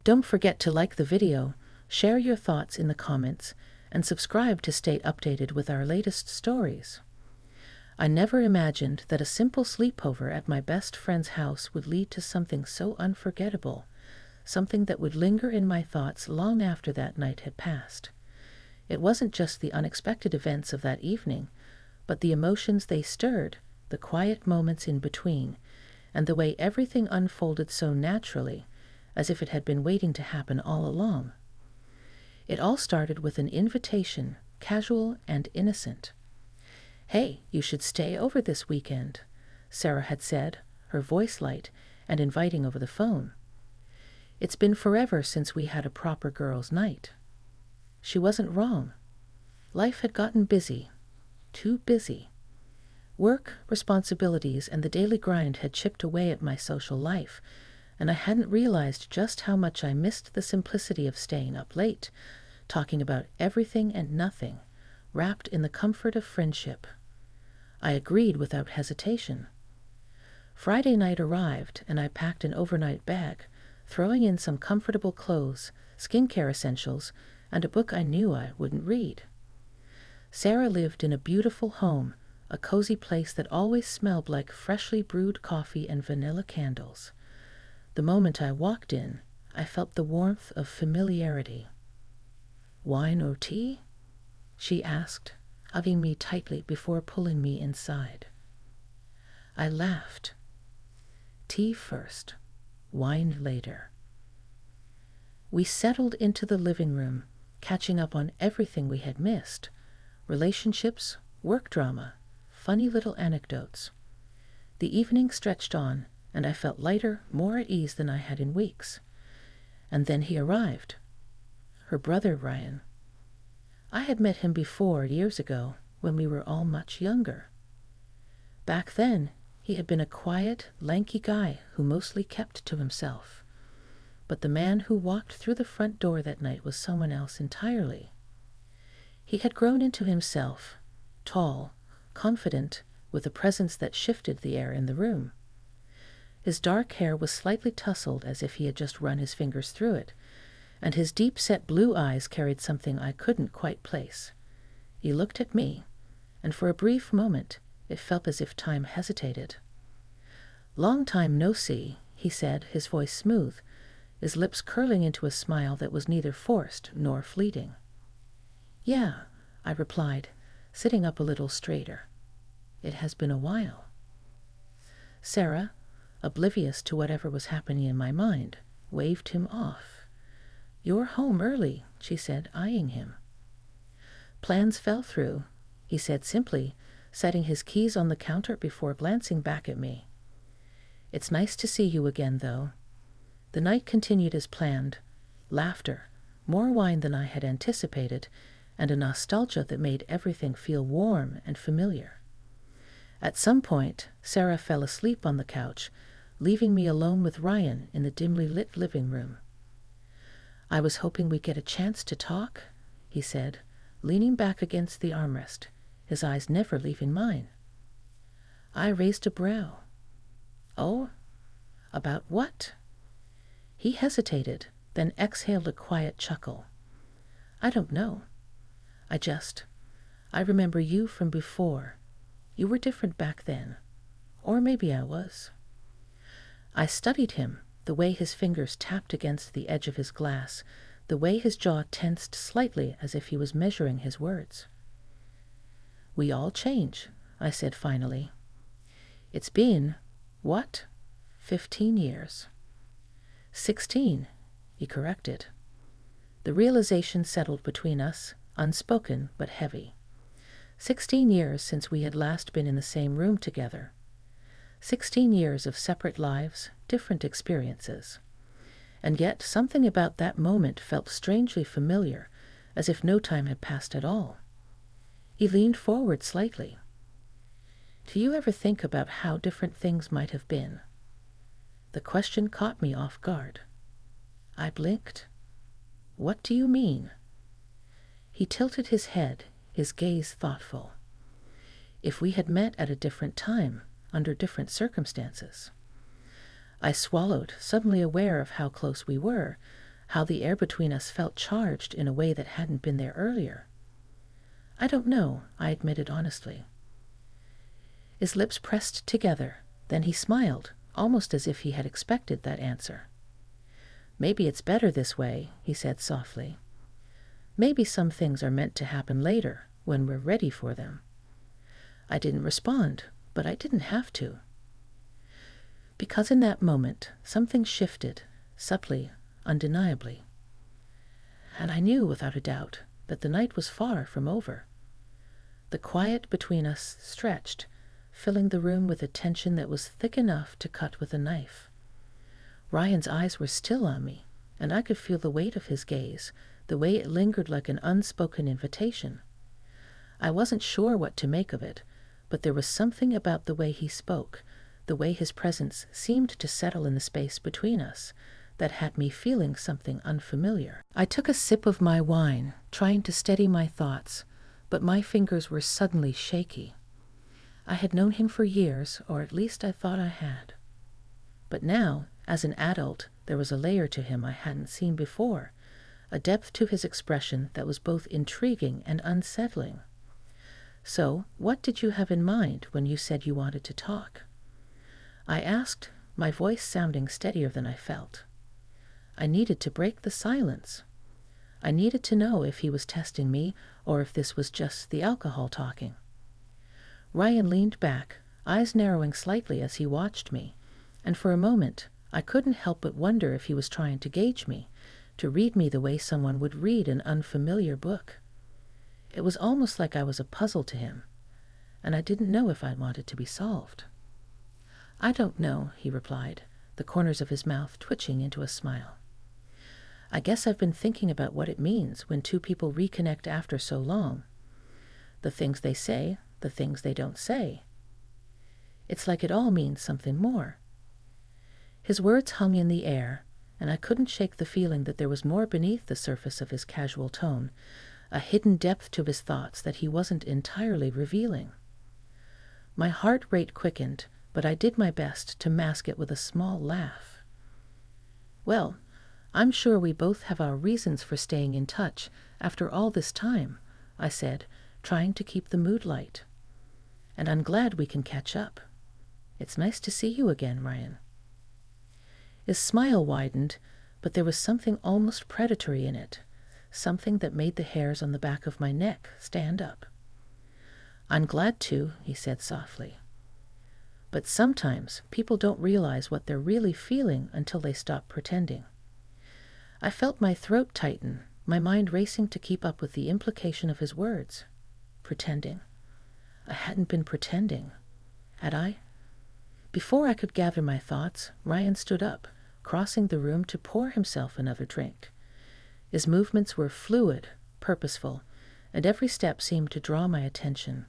Don't forget to like the video, share your thoughts in the comments, and subscribe to stay updated with our latest stories. I never imagined that a simple sleepover at my best friend's house would lead to something so unforgettable, something that would linger in my thoughts long after that night had passed. It wasn't just the unexpected events of that evening, but the emotions they stirred, the quiet moments in between, and the way everything unfolded so naturally, as if it had been waiting to happen all along. It all started with an invitation, casual and innocent. "Hey, you should stay over this weekend," Sarah had said, her voice light and inviting over the phone. "It's been forever since we had a proper girls' night." She wasn't wrong. Life had gotten busy, too busy. Work, responsibilities, and the daily grind had chipped away at my social life, and I hadn't realized just how much I missed the simplicity of staying up late, talking about everything and nothing, wrapped in the comfort of friendship. I agreed without hesitation. Friday night arrived, and I packed an overnight bag, throwing in some comfortable clothes, skincare essentials, and a book I knew I wouldn't read. Sarah lived in a beautiful home, a cozy place that always smelled like freshly brewed coffee and vanilla candles. The moment I walked in, I felt the warmth of familiarity. "Wine or tea?" she asked, hugging me tightly before pulling me inside. I laughed. "Tea first, wine later." We settled into the living room, catching up on everything we had missed: relationships, work drama, funny little anecdotes. The evening stretched on, and I felt lighter, more at ease than I had in weeks. And then he arrived. Her brother, Ryan. I had met him before, years ago, when we were all much younger. Back then, he had been a quiet, lanky guy who mostly kept to himself. But the man who walked through the front door that night was someone else entirely. He had grown into himself, tall, confident, with a presence that shifted the air in the room. His dark hair was slightly tousled as if he had just run his fingers through it, and his deep-set blue eyes carried something I couldn't quite place. He looked at me, and for a brief moment it felt as if time hesitated. "Long time no see," he said, his voice smooth, his lips curling into a smile that was neither forced nor fleeting. "Yeah," I replied, sitting up a little straighter. "It has been a while." Sarah, oblivious to whatever was happening in my mind, waved him off. "You're home early," she said, eyeing him. "Plans fell through," he said simply, setting his keys on the counter before glancing back at me. "It's nice to see you again, though." The night continued as planned. Laughter, more wine than I had anticipated, and a nostalgia that made everything feel warm and familiar. At some point, Sarah fell asleep on the couch, leaving me alone with Ryan in the dimly lit living room. "I was hoping we'd get a chance to talk," he said, leaning back against the armrest, his eyes never leaving mine. I raised a brow. "Oh? About what?" He hesitated, then exhaled a quiet chuckle. "I don't know. I remember you from before. You were different back then. Or maybe I was." I studied him, the way his fingers tapped against the edge of his glass, the way his jaw tensed slightly as if he was measuring his words. "We all change," I said finally. "It's been, what, 15 years?" 16, he corrected. The realization settled between us, unspoken but heavy. 16 years since we had last been in the same room together. 16 years of separate lives, different experiences. And yet something about that moment felt strangely familiar, as if no time had passed at all. He leaned forward slightly. "Do you ever think about how different things might have been?" The question caught me off guard. I blinked. "What do you mean?" He tilted his head, his gaze thoughtful. "If we had met at a different time, under different circumstances." I swallowed, suddenly aware of how close we were, how the air between us felt charged in a way that hadn't been there earlier. "I don't know," I admitted honestly. His lips pressed together, then he smiled, almost as if he had expected that answer. "Maybe it's better this way," he said softly. "Maybe some things are meant to happen later, when we're ready for them." I didn't respond, but I didn't have to. Because in that moment, something shifted, subtly, undeniably. And I knew without a doubt that the night was far from over. The quiet between us stretched, filling the room with a tension that was thick enough to cut with a knife. Ryan's eyes were still on me, and I could feel the weight of his gaze, the way it lingered like an unspoken invitation. I wasn't sure what to make of it, but there was something about the way he spoke, the way his presence seemed to settle in the space between us, that had me feeling something unfamiliar. I took a sip of my wine, trying to steady my thoughts, but my fingers were suddenly shaky. I had known him for years, or at least I thought I had. But now, as an adult, there was a layer to him I hadn't seen before, a depth to his expression that was both intriguing and unsettling. "So, what did you have in mind when you said you wanted to talk?" I asked, my voice sounding steadier than I felt. I needed to break the silence. I needed to know if he was testing me or if this was just the alcohol talking. Ryan leaned back, eyes narrowing slightly as he watched me, and for a moment I couldn't help but wonder if he was trying to gauge me, to read me the way someone would read an unfamiliar book. It was almost like I was a puzzle to him, and I didn't know if I wanted to be solved. "I don't know," he replied, the corners of his mouth twitching into a smile. "I guess I've been thinking about what it means when two people reconnect after so long. The things they say, the things they don't say. It's like it all means something more." His words hung in the air, and I couldn't shake the feeling that there was more beneath the surface of his casual tone, a hidden depth to his thoughts that he wasn't entirely revealing. My heart rate quickened, but I did my best to mask it with a small laugh. "Well, I'm sure we both have our reasons for staying in touch after all this time," I said, trying to keep the mood light. "And I'm glad we can catch up. It's nice to see you again, Ryan." His smile widened, but there was something almost predatory in it, something that made the hairs on the back of my neck stand up. "I'm glad to," he said softly. "But sometimes people don't realize what they're really feeling until they stop pretending." I felt my throat tighten, my mind racing to keep up with the implication of his words. Pretending. I hadn't been pretending. Had I? Before I could gather my thoughts, Ryan stood up, crossing the room to pour himself another drink. His movements were fluid, purposeful, and every step seemed to draw my attention.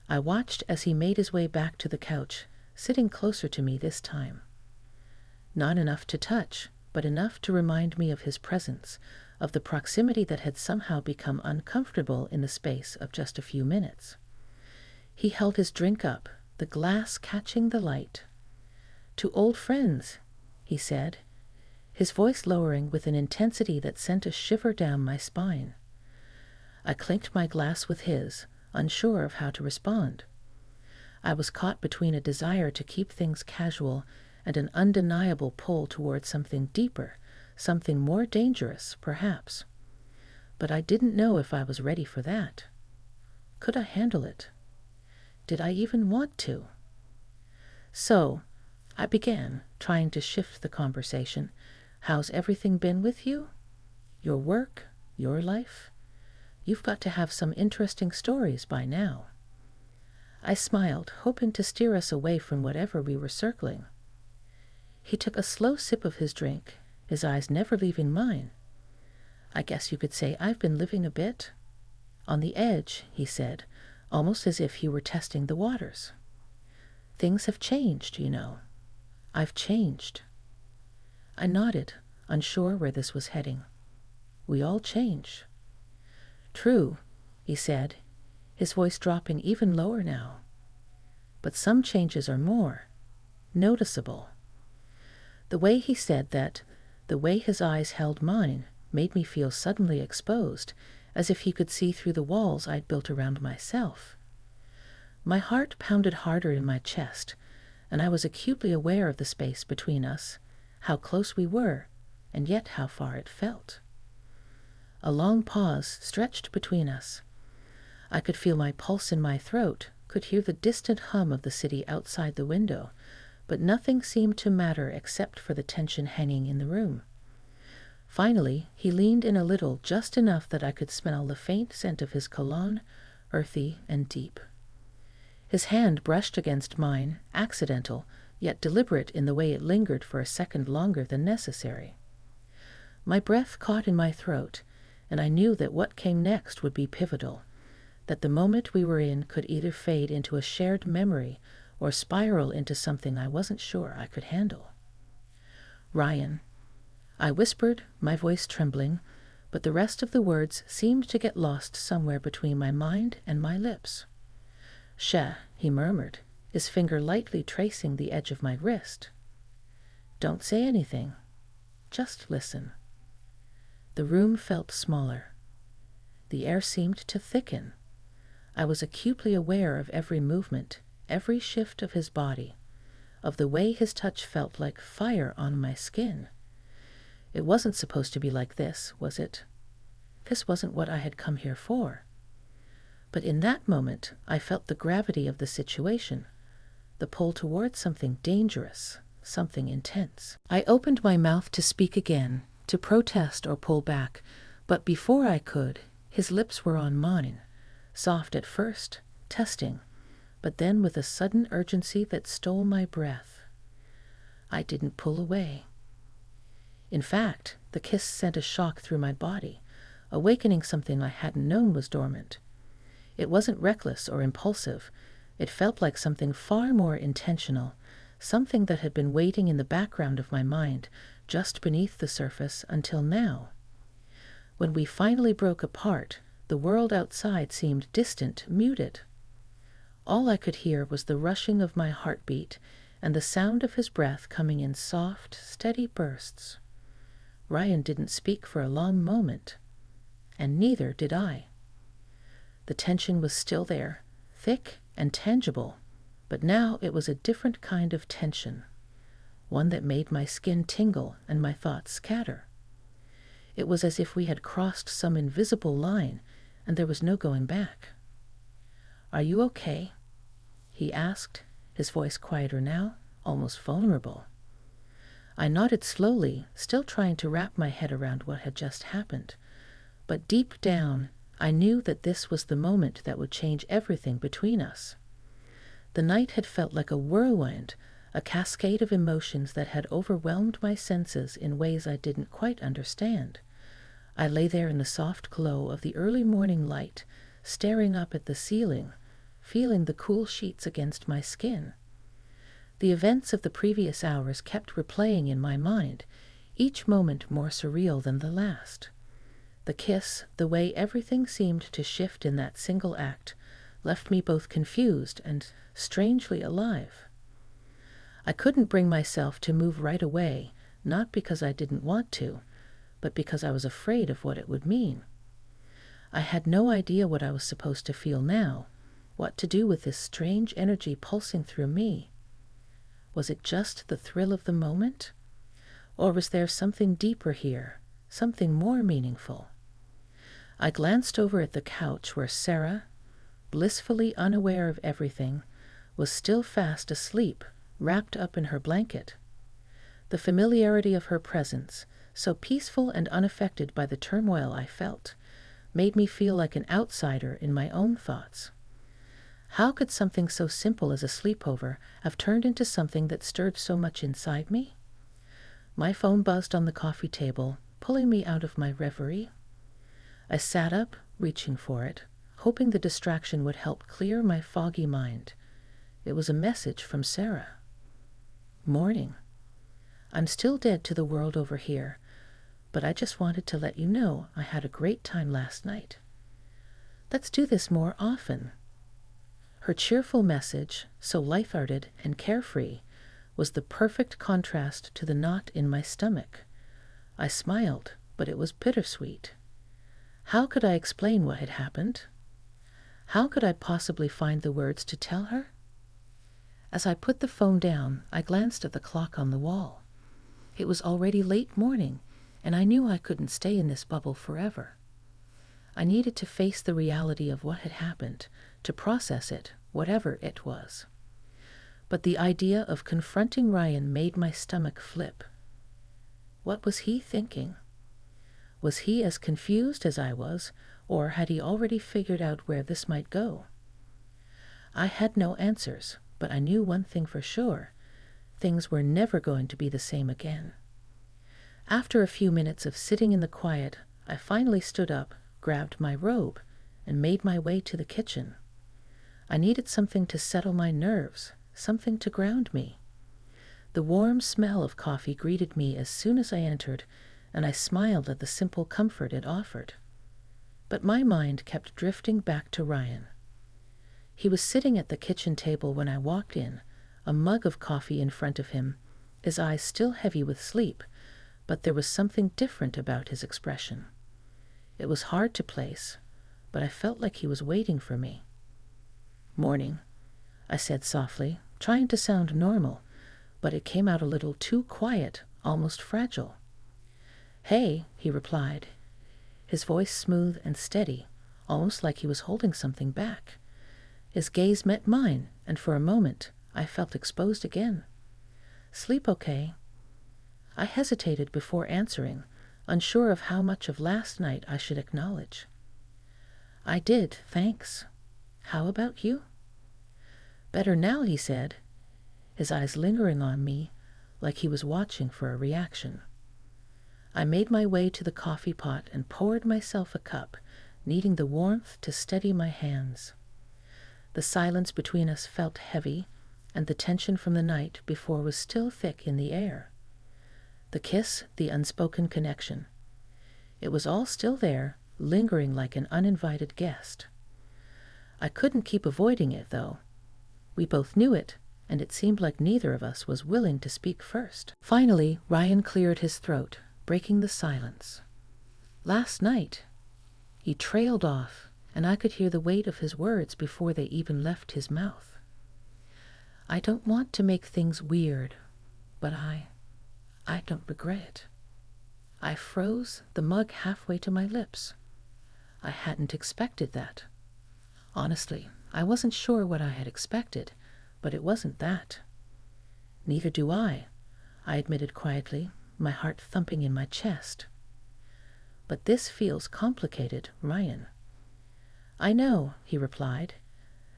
I watched as he made his way back to the couch, sitting closer to me this time. Not enough to touch, but enough to remind me of his presence, of the proximity that had somehow become uncomfortable in the space of just a few minutes. He held his drink up, the glass catching the light. "To old friends," he said, his voice lowering with an intensity that sent a shiver down my spine. I clinked my glass with his, unsure of how to respond. I was caught between a desire to keep things casual and an undeniable pull toward something deeper, something more dangerous, perhaps. But I didn't know if I was ready for that. Could I handle it? Did I even want to? "So," I began, trying to shift the conversation, "how's everything been with you? Your work? Your life? You've got to have some interesting stories by now." I smiled, hoping to steer us away from whatever we were circling. He took a slow sip of his drink, his eyes never leaving mine. "I guess you could say I've been living a bit on the edge," he said, almost as if he were testing the waters. "Things have changed, you know. I've changed." I nodded, unsure where this was heading. "We all change." "True," he said, his voice dropping even lower now. "But some changes are more noticeable." The way he said that, The way his eyes held mine made me feel suddenly exposed, as if he could see through the walls I'd built around myself. My heart pounded harder in my chest, and I was acutely aware of the space between us, how close we were, and yet how far it felt. A long pause stretched between us. I could feel my pulse in my throat, could hear the distant hum of the city outside the window, but nothing seemed to matter except for the tension hanging in the room. Finally, he leaned in a little, just enough that I could smell the faint scent of his cologne, earthy and deep. His hand brushed against mine, accidental, yet deliberate in the way it lingered for a second longer than necessary. My breath caught in my throat, and I knew that what came next would be pivotal, that the moment we were in could either fade into a shared memory or spiral into something I wasn't sure I could handle. "Ryan," I whispered, my voice trembling, but the rest of the words seemed to get lost somewhere between my mind and my lips. "Sha," he murmured, his finger lightly tracing the edge of my wrist. "Don't say anything. Just listen." The room felt smaller. The air seemed to thicken. I was acutely aware of every movement, every shift of his body, of the way his touch felt like fire on my skin. It wasn't supposed to be like this, was it? This wasn't what I had come here for. But in that moment, I felt the gravity of the situation, the pull towards something dangerous, something intense. I opened my mouth to speak again, to protest or pull back, but before I could, his lips were on mine, soft at first, testing, but then with a sudden urgency that stole my breath. I didn't pull away. In fact, the kiss sent a shock through my body, awakening something I hadn't known was dormant. It wasn't reckless or impulsive. It felt like something far more intentional, something that had been waiting in the background of my mind, just beneath the surface until now. When we finally broke apart, the world outside seemed distant, muted. All I could hear was the rushing of my heartbeat and the sound of his breath coming in soft, steady bursts. Ryan didn't speak for a long moment, and neither did I. The tension was still there, thick and tangible, but now it was a different kind of tension, one that made my skin tingle and my thoughts scatter. It was as if we had crossed some invisible line and there was no going back. "Are you okay?" he asked, his voice quieter now, almost vulnerable. I nodded slowly, still trying to wrap my head around what had just happened. But deep down, I knew that this was the moment that would change everything between us. The night had felt like a whirlwind, a cascade of emotions that had overwhelmed my senses in ways I didn't quite understand. I lay there in the soft glow of the early morning light, staring up at the ceiling, feeling the cool sheets against my skin. The events of the previous hours kept replaying in my mind, each moment more surreal than the last. The kiss, the way everything seemed to shift in that single act, left me both confused and strangely alive. I couldn't bring myself to move right away, not because I didn't want to, but because I was afraid of what it would mean. I had no idea what I was supposed to feel now, what to do with this strange energy pulsing through me. Was it just the thrill of the moment? Or was there something deeper here, something more meaningful? I glanced over at the couch where Sarah, blissfully unaware of everything, was still fast asleep, wrapped up in her blanket. The familiarity of her presence, so peaceful and unaffected by the turmoil I felt, made me feel like an outsider in my own thoughts. How could something so simple as a sleepover have turned into something that stirred so much inside me? My phone buzzed on the coffee table, pulling me out of my reverie. I sat up, reaching for it, hoping the distraction would help clear my foggy mind. It was a message from Sarah. "Morning. I'm still dead to the world over here, but I just wanted to let you know I had a great time last night. Let's do this more often." Her cheerful message, so lighthearted and carefree, was the perfect contrast to the knot in my stomach. I smiled, but it was bittersweet. How could I explain what had happened? How could I possibly find the words to tell her? As I put the phone down, I glanced at the clock on the wall. It was already late morning, and I knew I couldn't stay in this bubble forever. I needed to face the reality of what had happened, to process it, whatever it was. But the idea of confronting Ryan made my stomach flip. What was he thinking? Was he as confused as I was, or had he already figured out where this might go? I had no answers, but I knew one thing for sure. Things were never going to be the same again. After a few minutes of sitting in the quiet, I finally stood up, grabbed my robe, and made my way to the kitchen. I needed something to settle my nerves, something to ground me. The warm smell of coffee greeted me as soon as I entered, and I smiled at the simple comfort it offered. But my mind kept drifting back to Ryan. He was sitting at the kitchen table when I walked in, a mug of coffee in front of him, his eyes still heavy with sleep, but there was something different about his expression. It was hard to place, but I felt like he was waiting for me. "Morning," I said softly, trying to sound normal, but it came out a little too quiet, almost fragile. "Hey," he replied, his voice smooth and steady, almost like he was holding something back. His gaze met mine, and for a moment I felt exposed again. "Sleep okay?" I hesitated before answering, unsure of how much of last night I should acknowledge. "I did, thanks. How about you?" "Better now," he said, his eyes lingering on me like he was watching for a reaction. I made my way to the coffee pot and poured myself a cup, needing the warmth to steady my hands. The silence between us felt heavy, and the tension from the night before was still thick in the air. The kiss, the unspoken connection. It was all still there, lingering like an uninvited guest. I couldn't keep avoiding it, though. We both knew it, and it seemed like neither of us was willing to speak first. Finally, Ryan cleared his throat, breaking the silence. "Last night." He trailed off, and I could hear the weight of his words before they even left his mouth. "I don't want to make things weird, but I don't regret it." I froze, the mug halfway to my lips. I hadn't expected that. Honestly, I wasn't sure what I had expected, but it wasn't that. "Neither do I admitted quietly, my heart thumping in my chest. "But this feels complicated, Ryan." "I know," he replied,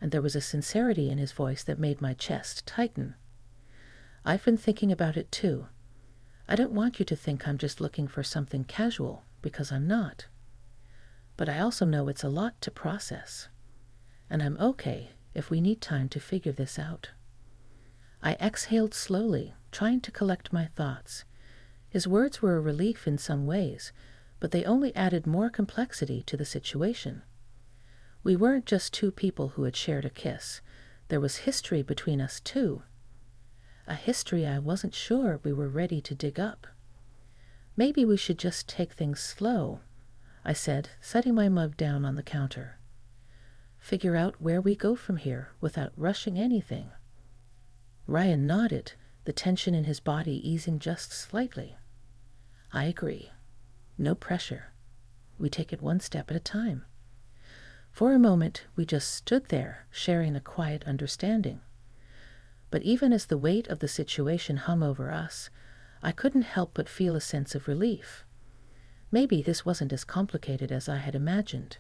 and there was a sincerity in his voice that made my chest tighten. "I've been thinking about it too. I don't want you to think I'm just looking for something casual, because I'm not. But I also know it's a lot to process, and I'm okay if we need time to figure this out." I exhaled slowly, trying to collect my thoughts. His words were a relief in some ways, but they only added more complexity to the situation. We weren't just two people who had shared a kiss. There was history between us too. A history I wasn't sure we were ready to dig up. "Maybe we should just take things slow," I said, setting my mug down on the counter. "Figure out where we go from here without rushing anything." Ryan nodded, the tension in his body easing just slightly. "I agree. No pressure. We take it one step at a time." For a moment, we just stood there, sharing a quiet understanding. But even as the weight of the situation hung over us, I couldn't help but feel a sense of relief. Maybe this wasn't as complicated as I had imagined.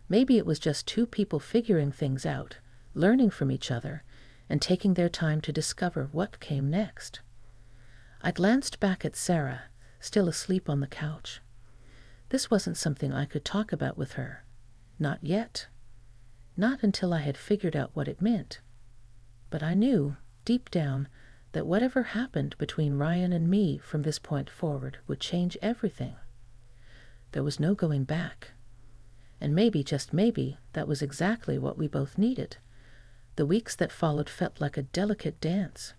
Maybe it was just two people figuring things out, learning from each other, and taking their time to discover what came next. I glanced back at Sarah, still asleep on the couch. This wasn't something I could talk about with her. Not yet. Not until I had figured out what it meant. But I knew, deep down, that whatever happened between Ryan and me from this point forward would change everything. There was no going back. And maybe, just maybe, that was exactly what we both needed. The weeks that followed felt like a delicate dance.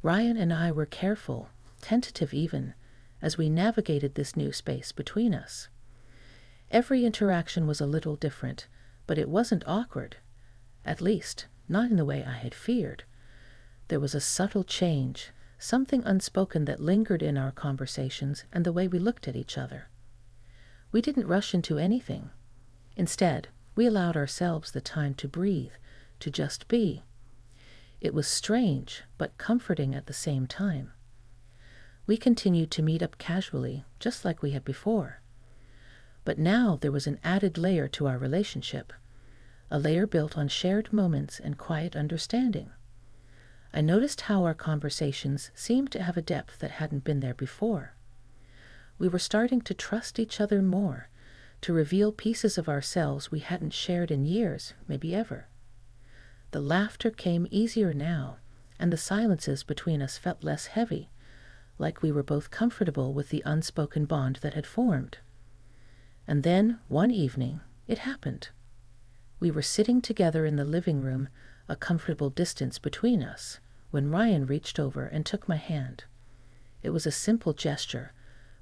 Ryan and I were careful, tentative even, as we navigated this new space between us. Every interaction was a little different, but it wasn't awkward. At least, not in the way I had feared. There was a subtle change, something unspoken that lingered in our conversations and the way we looked at each other. We didn't rush into anything. Instead, we allowed ourselves the time to breathe, to just be. It was strange, but comforting at the same time. We continued to meet up casually, just like we had before. But now there was an added layer to our relationship, a layer built on shared moments and quiet understanding. I noticed how our conversations seemed to have a depth that hadn't been there before. We were starting to trust each other more, to reveal pieces of ourselves we hadn't shared in years, maybe ever. The laughter came easier now, and the silences between us felt less heavy, like we were both comfortable with the unspoken bond that had formed. And then, one evening, it happened. We were sitting together in the living room, a comfortable distance between us, when Ryan reached over and took my hand. It was a simple gesture,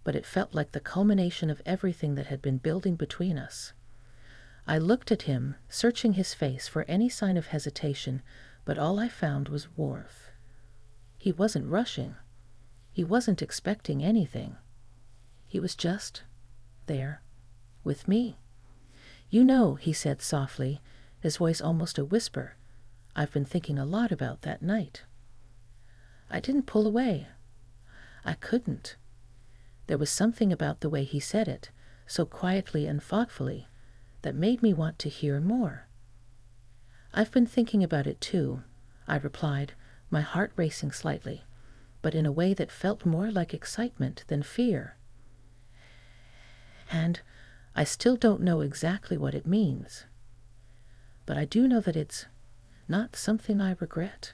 but it felt like the culmination of everything that had been building between us. I looked at him, searching his face for any sign of hesitation, but all I found was warmth. He wasn't rushing. He wasn't expecting anything. He was just there, with me. "You know," he said softly, his voice almost a whisper, "I've been thinking a lot about that night." I didn't pull away. I couldn't. There was something about the way he said it, so quietly and thoughtfully, that made me want to hear more. "I've been thinking about it too," I replied, my heart racing slightly, but in a way that felt more like excitement than fear. "And I still don't know exactly what it means. But I do know that it's not something I regret."